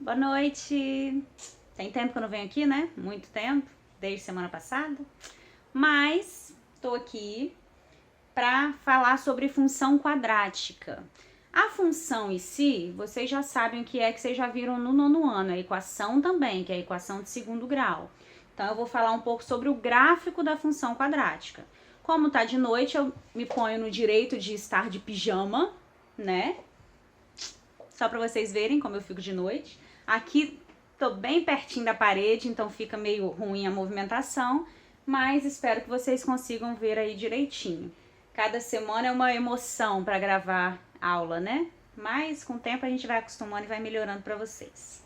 Boa noite! Tem tempo que eu não venho aqui, né? Muito tempo, desde semana passada. Mas tô aqui para falar sobre função quadrática. A função em si, vocês já sabem o que é, que vocês já viram no nono ano, a equação também, que é a equação de segundo grau. Então eu vou falar um pouco sobre o gráfico da função quadrática. Como tá de noite, eu me ponho no direito de estar de pijama, né? Só para vocês verem como eu fico de noite. Aqui tô bem pertinho da parede, então fica meio ruim a movimentação, mas espero que vocês consigam ver aí direitinho. Cada semana é uma emoção para gravar aula, né? Mas com o tempo a gente vai acostumando e vai melhorando para vocês.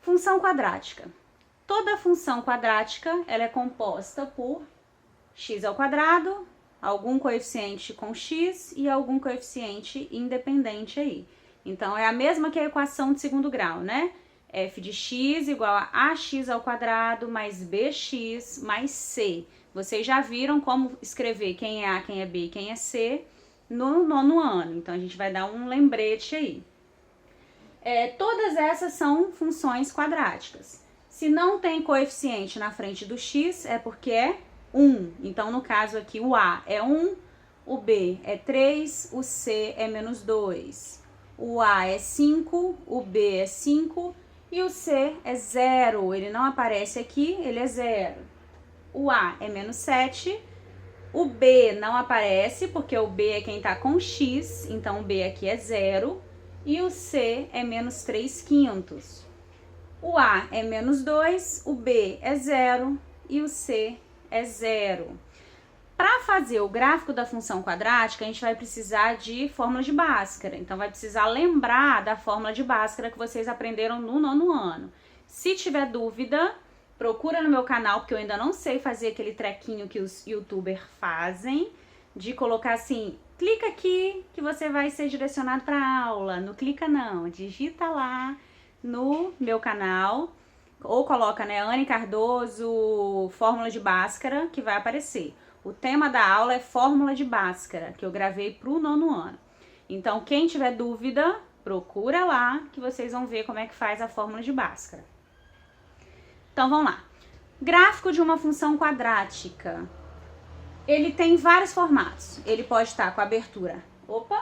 Função quadrática. Toda função quadrática, ela é composta por x ao quadrado, algum coeficiente com x e algum coeficiente independente aí. Então, é a mesma que a equação de segundo grau, né? F de x igual a ax ao quadrado mais bx mais c. Vocês já viram como escrever quem é A, quem é B e quem é C no nono ano. Então, a gente vai dar um lembrete aí. Todas essas são funções quadráticas. Se não tem coeficiente na frente do x, é porque é 1. Então, no caso aqui, o A é 1, o B é 3, o C é menos 2. O A é 5, o B é 5 e o C é 0. Ele não aparece aqui, ele é 0. O A é menos 7, o B não aparece porque o B é quem está com x, então o B aqui é 0. E o C é menos 3/5. O A é menos 2, o B é 0 e o C é 0. Para fazer o gráfico da função quadrática, a gente vai precisar de fórmula de Bhaskara. Então, vai precisar lembrar da fórmula de Bhaskara que vocês aprenderam no nono ano. Se tiver dúvida, procura no meu canal, porque eu ainda não sei fazer aquele trequinho que os youtubers fazem, de colocar assim, clica aqui que você vai ser direcionado para a aula. Não clica não, digita lá no meu canal, ou coloca, né, Anne Cardoso, fórmula de Bhaskara, que vai aparecer. O tema da aula é fórmula de Bhaskara, que eu gravei para o nono ano. Então, quem tiver dúvida, procura lá, que vocês vão ver como é que faz a fórmula de Bhaskara. Então, vamos lá. Gráfico de uma função quadrática. Ele tem vários formatos. Ele pode estar com a abertura, com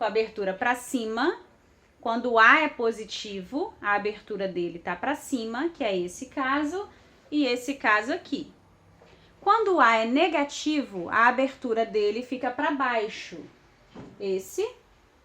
a abertura para cima. Quando o A é positivo, a abertura dele está para cima, que é esse caso, e esse caso aqui. Quando o A é negativo, a abertura dele fica para baixo. Esse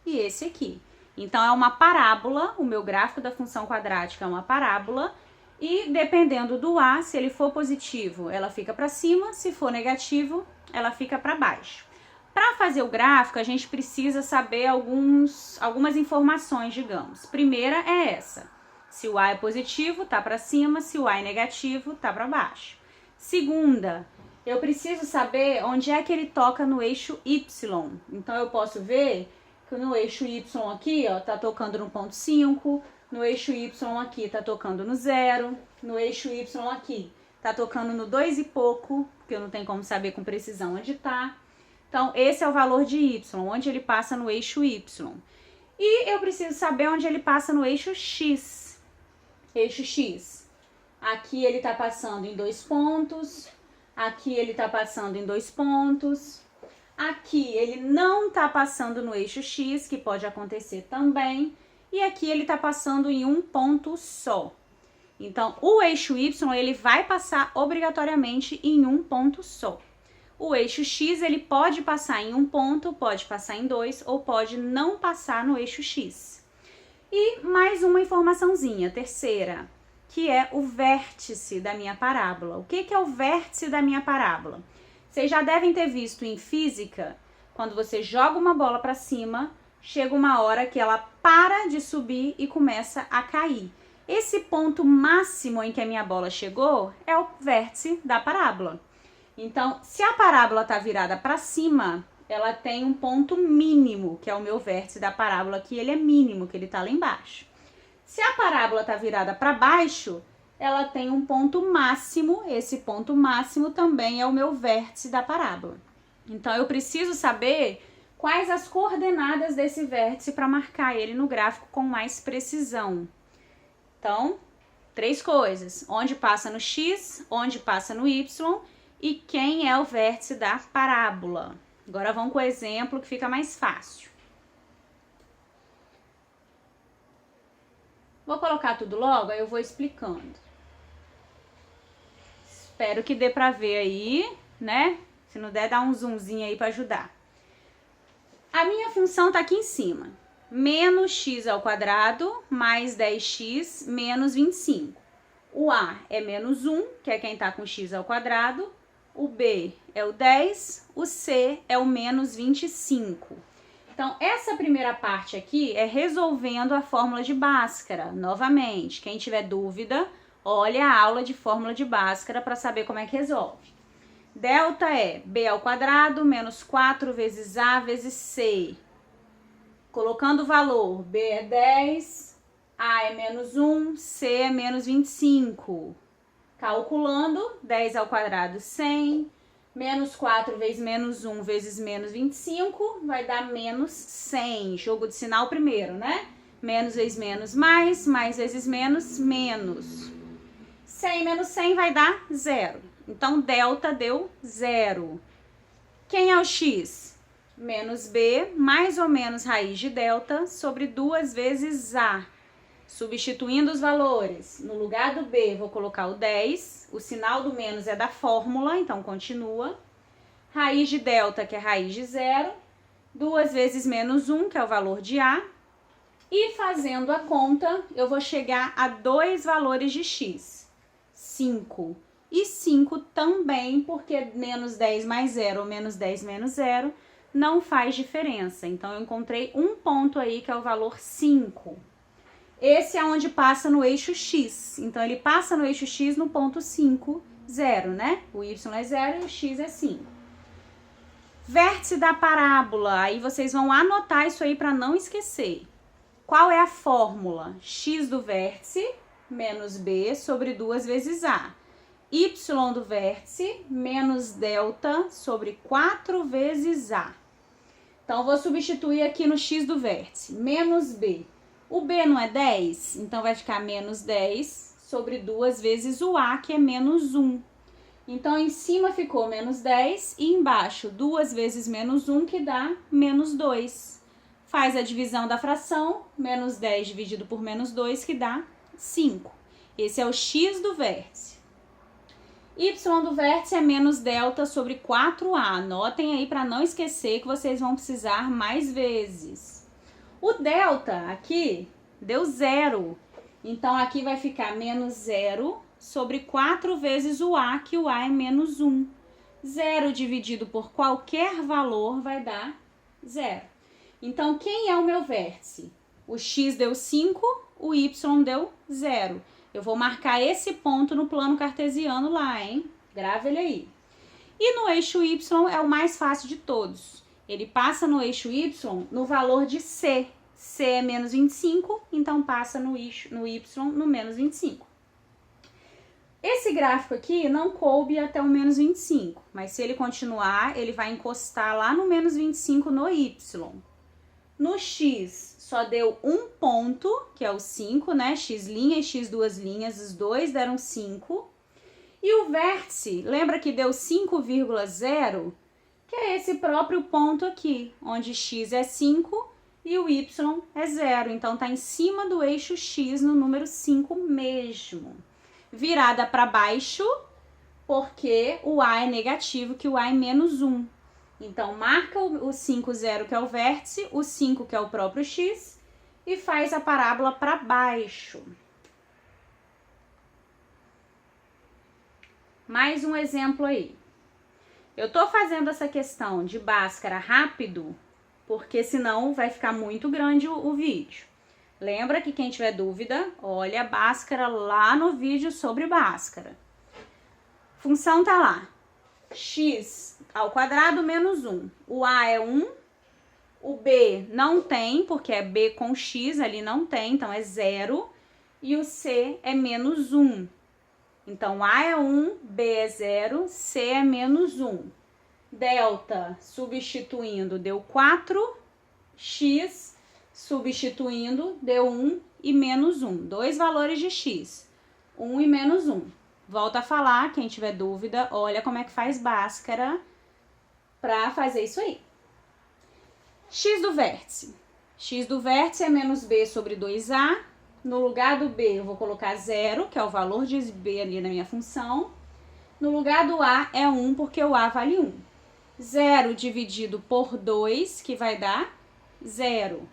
e esse aqui. Então, é uma parábola, o meu gráfico da função quadrática é uma parábola, e dependendo do A, se ele for positivo, ela fica para cima, se for negativo, ela fica para baixo. Para fazer o gráfico, a gente precisa saber algumas informações, digamos. Primeira é essa. Se o A é positivo, tá para cima, se o A é negativo, tá para baixo. Segunda, eu preciso saber onde é que ele toca no eixo Y. Então, eu posso ver que no eixo Y aqui, ó, tá tocando no ponto 5, no eixo Y aqui tá tocando no 0, no eixo Y aqui tá tocando no 2 e pouco, porque eu não tenho como saber com precisão onde tá. Então, esse é o valor de Y, onde ele passa no eixo Y. E eu preciso saber onde ele passa no eixo X. Eixo X. Aqui ele tá passando em 2 pontos. Aqui ele tá passando em 2 pontos. Aqui ele não tá passando no eixo X, que pode acontecer também. E aqui ele tá passando em um ponto só. Então, o eixo Y, ele vai passar obrigatoriamente em um ponto só. O eixo X, ele pode passar em um ponto, pode passar em 2 ou pode não passar no eixo X. E mais uma informaçãozinha, terceira, que é o vértice da minha parábola. O que é o vértice da minha parábola? Vocês já devem ter visto em física, quando você joga uma bola para cima, chega uma hora que ela para de subir e começa a cair. Esse ponto máximo em que a minha bola chegou é o vértice da parábola. Então, se a parábola está virada para cima, ela tem um ponto mínimo, que é o meu vértice da parábola, que ele é mínimo, que ele está lá embaixo. Se a parábola está virada para baixo, ela tem um ponto máximo, esse ponto máximo também é o meu vértice da parábola. Então, eu preciso saber quais as coordenadas desse vértice para marcar ele no gráfico com mais precisão. Então, 3 coisas: onde passa no x, onde passa no y e quem é o vértice da parábola. Agora vamos com o exemplo que fica mais fácil. Vou colocar tudo logo, aí eu vou explicando. Espero que dê pra ver aí, né? Se não der, dá um zoomzinho aí pra ajudar. A minha função tá aqui em cima. Menos x ao quadrado mais 10x menos 25. O A é menos 1, que é quem tá com x ao quadrado. O B é o 10, o C é o menos 25. Então, essa primeira parte aqui é resolvendo a fórmula de Bhaskara. Novamente, quem tiver dúvida, olha a aula de fórmula de Bhaskara para saber como é que resolve. Delta é B ao quadrado menos 4 vezes A vezes C. Colocando o valor, B é 10, A é menos 1, C é menos 25. Calculando, 10 ao quadrado, 100, menos 4 vezes menos 1 vezes menos 25, vai dar menos 100. Jogo de sinal primeiro, né? Menos vezes menos, mais vezes menos, menos. 100 menos 100 vai dar 0. Então, delta deu 0. Quem é o x? Menos b, mais ou menos raiz de delta, sobre 2 vezes a. Substituindo os valores, no lugar do b vou colocar o 10, o sinal do menos é da fórmula, então continua. Raiz de delta, que é raiz de 0, 2 vezes menos 1, que é o valor de a. E fazendo a conta, eu vou chegar a 2 valores de x, 5 e 5 também, porque menos 10 mais 0 ou menos 10 menos 0 não faz diferença. Então, eu encontrei um ponto aí, que é o valor 5. Esse é onde passa no eixo x. Então, ele passa no eixo x no ponto 5, 0, né? O y é 0 e o x é 5. Vértice da parábola. Aí vocês vão anotar isso aí para não esquecer. Qual é a fórmula? X do vértice menos b sobre 2 vezes a. Y do vértice menos delta sobre 4 vezes a. Então, vou substituir aqui no x do vértice. Menos b. O b não é 10? Então, vai ficar menos 10 sobre 2 vezes o a, que é menos 1. Então, em cima ficou menos 10 e embaixo 2 vezes menos 1, que dá menos 2. Faz a divisão da fração, menos 10 dividido por menos 2, que dá 5. Esse é o x do vértice. Y do vértice é menos delta sobre 4a. Anotem aí para não esquecer, que vocês vão precisar mais vezes. O delta aqui deu 0. Então, aqui vai ficar menos 0 sobre 4 vezes o a, que o a é menos 1. 0 dividido por qualquer valor vai dar 0. Então, quem é o meu vértice? O x deu 5, o y deu 0. Eu vou marcar esse ponto no plano cartesiano lá, hein? Grava ele aí. E no eixo y é o mais fácil de todos. Ele passa no eixo y no valor de c. C é menos 25, então passa no y no menos 25. Esse gráfico aqui não coube até o menos 25, mas se ele continuar, ele vai encostar lá no menos 25 no y. No x só deu um ponto, que é o 5, né? X' e x duas linhas, os dois deram 5. E o vértice, lembra que deu 5,0? Que é esse próprio ponto aqui, onde x é 5 e o y é 0. Então, tá em cima do eixo x no número 5 mesmo. Virada para baixo, porque o a é negativo, que o a é menos 1. Então, marca o 5, 0, que é o vértice, o 5, que é o próprio x, e faz a parábola para baixo. Mais um exemplo aí. Eu tô fazendo essa questão de Bhaskara rápido, porque senão vai ficar muito grande o vídeo. Lembra que quem tiver dúvida, olha a Bhaskara lá no vídeo sobre Bhaskara. Função tá lá. X ao quadrado menos 1. O a é 1. O b não tem, porque é b com x, ali não tem, então é 0. E o c é menos 1. Então, a é 1, b é 0, c é menos 1. Delta, substituindo, deu 4. X substituindo, deu 1 e menos 1. Dois valores de x, 1 e menos 1. Volto a falar, quem tiver dúvida, olha como é que faz Bhaskara para fazer isso aí. X do vértice. X do vértice é menos b sobre 2a. No lugar do b eu vou colocar 0, que é o valor de b ali na minha função. No lugar do a é 1, porque o a vale 1. 0 dividido por 2, que vai dar 0.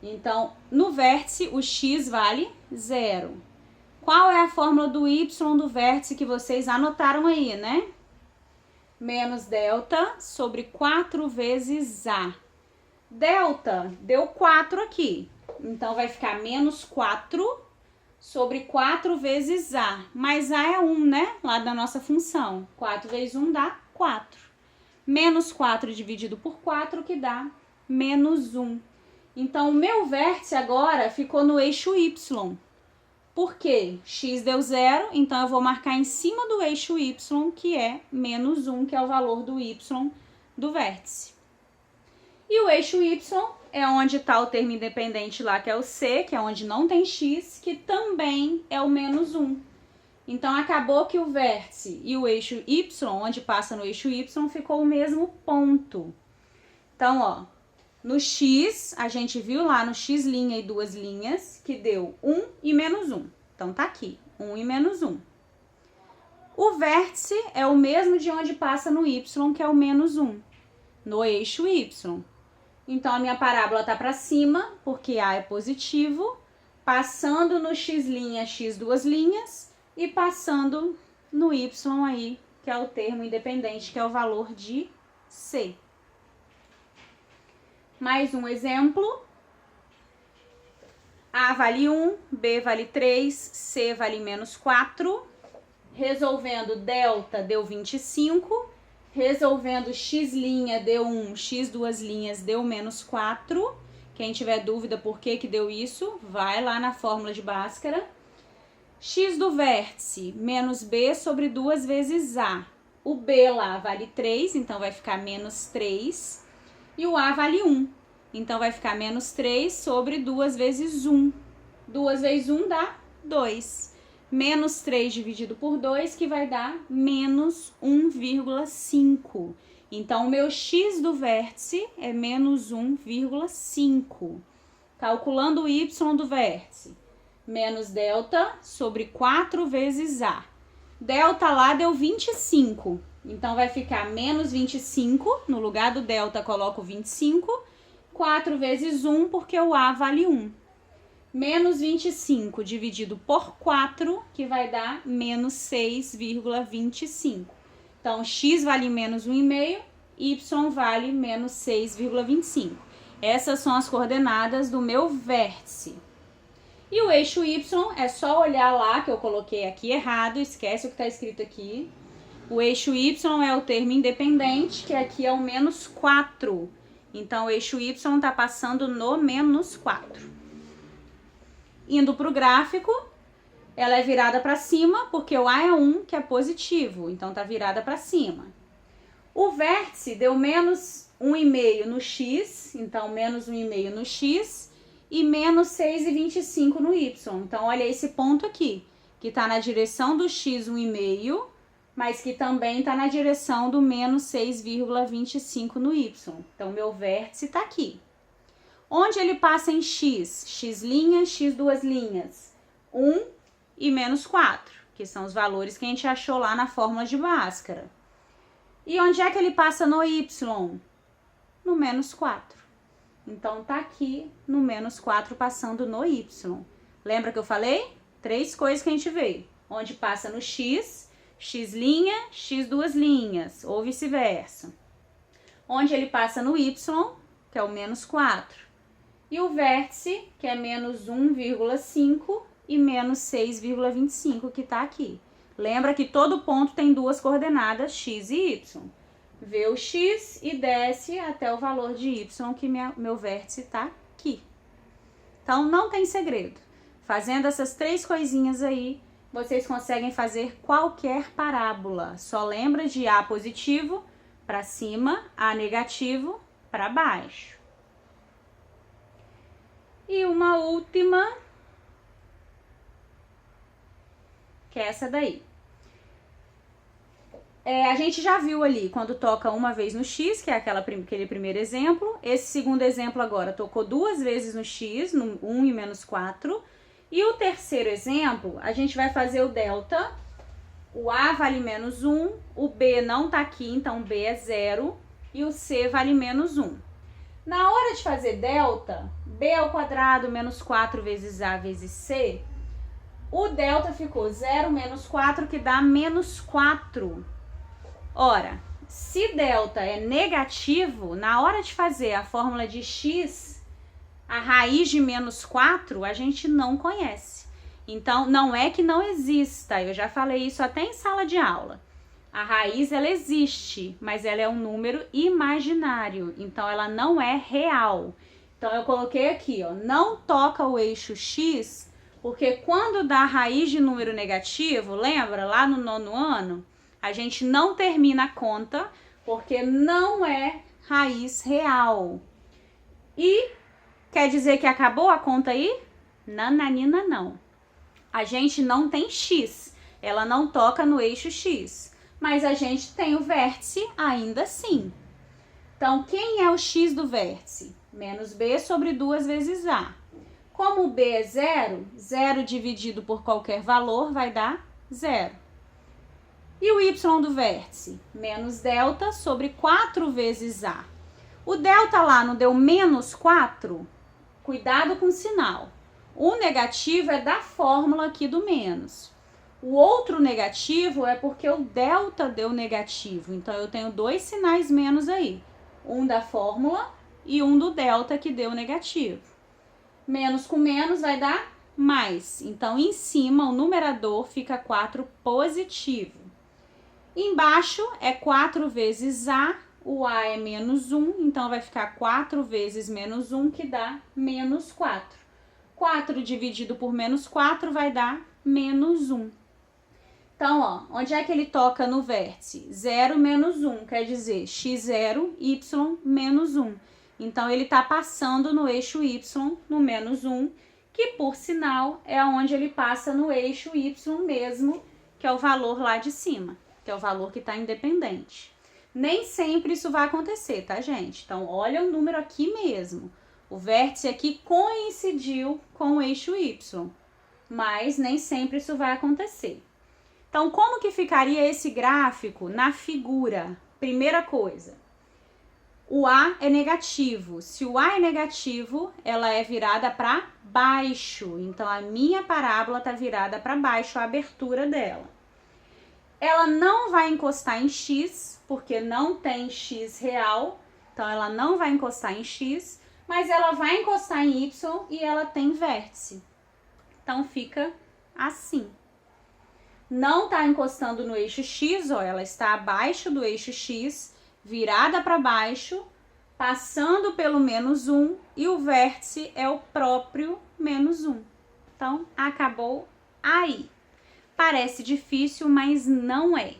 Então, no vértice, o x vale 0. Qual é a fórmula do y do vértice que vocês anotaram aí, né? Menos delta sobre 4 vezes a. Delta deu 4 aqui. Então, vai ficar menos 4 sobre 4 vezes a. Mas a é 1, né? Lá da nossa função. 4 vezes 1 dá 4. Menos 4 dividido por 4, que dá menos 1. Então, o meu vértice agora ficou no eixo y. Por quê? X deu 0, então eu vou marcar em cima do eixo y, que é menos 1, que é o valor do y do vértice. E o eixo y é onde está o termo independente lá, que é o c, que é onde não tem x, que também é o menos 1. Então, acabou que o vértice e o eixo y, onde passa no eixo y, ficou o mesmo ponto. Então, ó, no x, a gente viu lá no x' e duas linhas, que deu 1 e menos 1. Então, tá aqui, 1 e menos 1. O vértice é o mesmo de onde passa no y, que é o menos 1, no eixo y. Então, a minha parábola tá para cima, porque a é positivo, passando no x', x duas linhas, e passando no y aí, que é o termo independente, que é o valor de c. Mais um exemplo. A vale 1, B vale 3, C vale menos 4. Resolvendo delta deu 25. Resolvendo x' deu 1, x duas linhas deu menos 4. Quem tiver dúvida por que deu isso, vai lá na fórmula de Bhaskara. X do vértice, menos b sobre 2 vezes a. O b lá vale 3, então vai ficar menos 3. E o a vale 1, então vai ficar menos 3 sobre 2 vezes 1. 2 vezes 1 dá 2. Menos 3 dividido por 2, que vai dar menos 1,5. Então, o meu x do vértice é menos 1,5. Calculando o y do vértice. Menos delta sobre 4 vezes a. Delta lá deu 25. Então, vai ficar menos 25. No lugar do delta, coloco 25. 4 vezes 1, porque o a vale 1. Menos 25 dividido por 4, que vai dar menos 6,25. Então, x vale menos 1,5, y vale menos 6,25. Essas são as coordenadas do meu vértice. E o eixo y é só olhar lá, que eu coloquei aqui errado, esquece o que está escrito aqui. O eixo y é o termo independente, que aqui é o menos 4. Então, o eixo y está passando no menos 4. Indo para o gráfico, ela é virada para cima, porque o a é 1, que é positivo, então está virada para cima. O vértice deu menos 1,5 no x, então menos 1,5 no x, e menos 6,25 no y. Então, olha esse ponto aqui, que está na direção do x 1,5, mas que também está na direção do menos 6,25 no y. Então, meu vértice está aqui. Onde ele passa em x? X', x duas linhas. 1 e menos 4, que são os valores que a gente achou lá na fórmula de Bhaskara. E onde é que ele passa no y? No menos 4. Então, tá aqui no menos 4 passando no y. Lembra que eu falei? 3 coisas que a gente vê. Onde passa no x, x', x duas linhas, ou vice-versa. Onde ele passa no y, que é o menos 4. E o vértice, que é menos 1,5 e menos 6,25, que está aqui. Lembra que todo ponto tem duas coordenadas, x e y. Vê o x e desce até o valor de y, que meu vértice está aqui. Então, não tem segredo. Fazendo essas 3 coisinhas aí, vocês conseguem fazer qualquer parábola. Só lembra de a positivo para cima, a negativo para baixo. E uma última, que é essa daí. A gente já viu ali quando toca uma vez no x, que é aquele primeiro exemplo. Esse segundo exemplo agora tocou 2 vezes no x, no 1 e menos 4. E o terceiro exemplo, a gente vai fazer o delta. O A vale menos 1, o B não tá aqui, então B é 0. E o C vale menos 1. Na hora de fazer delta, B ao quadrado menos 4 vezes A vezes C, o delta ficou 0 menos 4, que dá menos 4. Ora, se delta é negativo, na hora de fazer a fórmula de x, a raiz de menos 4 a gente não conhece. Então, não é que não exista, eu já falei isso até em sala de aula. A raiz, ela existe, mas ela é um número imaginário, então ela não é real. Então, eu coloquei aqui, ó, não toca o eixo x, porque quando dá raiz de número negativo, lembra, lá no 9º ano, a gente não termina a conta, porque não é raiz real. E quer dizer que acabou a conta aí? Nananina, não. A gente não tem x, ela não toca no eixo x, mas a gente tem o vértice ainda assim. Então, quem é o x do vértice? Menos b sobre 2 vezes a. Como b é 0, 0 dividido por qualquer valor vai dar 0. E o y do vértice? Menos delta sobre 4 vezes a. O delta lá não deu menos 4? Cuidado com o sinal. O negativo é da fórmula aqui do menos. O outro negativo é porque o delta deu negativo. Então, eu tenho 2 sinais menos aí. Um da fórmula e um do delta que deu negativo. Menos com menos vai dar mais. Então, em cima, o numerador fica 4 positivo. Embaixo é 4 vezes a, o a é menos 1, então vai ficar 4 vezes menos 1, que dá menos 4. 4 dividido por menos 4 vai dar menos 1. Então, ó, onde é que ele toca no vértice? 0 menos 1, quer dizer, x0, y menos 1. Então, ele está passando no eixo y, no menos 1, que, por sinal, é onde ele passa no eixo y mesmo, que é o valor lá de cima, que é o valor que está independente. Nem sempre isso vai acontecer, tá, gente? Então, olha o número aqui mesmo. O vértice aqui coincidiu com o eixo y, mas nem sempre isso vai acontecer. Então, como que ficaria esse gráfico na figura? Primeira coisa, o A é negativo. Se o A é negativo, ela é virada para baixo. Então, a minha parábola está virada para baixo, a abertura dela. Ela não vai encostar em x, porque não tem x real. Então, ela não vai encostar em x, mas ela vai encostar em y e ela tem vértice. Então, fica assim. Não está encostando no eixo x, ó, ela está abaixo do eixo x, virada para baixo, passando pelo menos 1, e o vértice é o próprio menos 1. Então, acabou aí. Parece difícil, mas não é.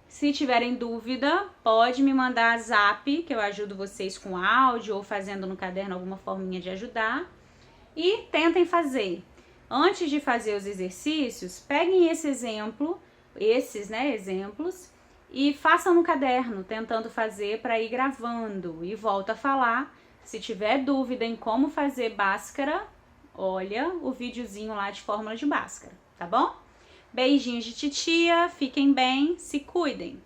Se tiverem dúvida, pode me mandar zap, que eu ajudo vocês com áudio ou fazendo no caderno alguma forminha de ajudar. E tentem fazer. Antes de fazer os exercícios, peguem esse exemplo, exemplos, e façam no caderno, tentando fazer para ir gravando. E volto a falar, se tiver dúvida em como fazer Bhaskara, olha o videozinho lá de fórmula de Bhaskara, tá bom? Beijinhos de titia, fiquem bem, se cuidem!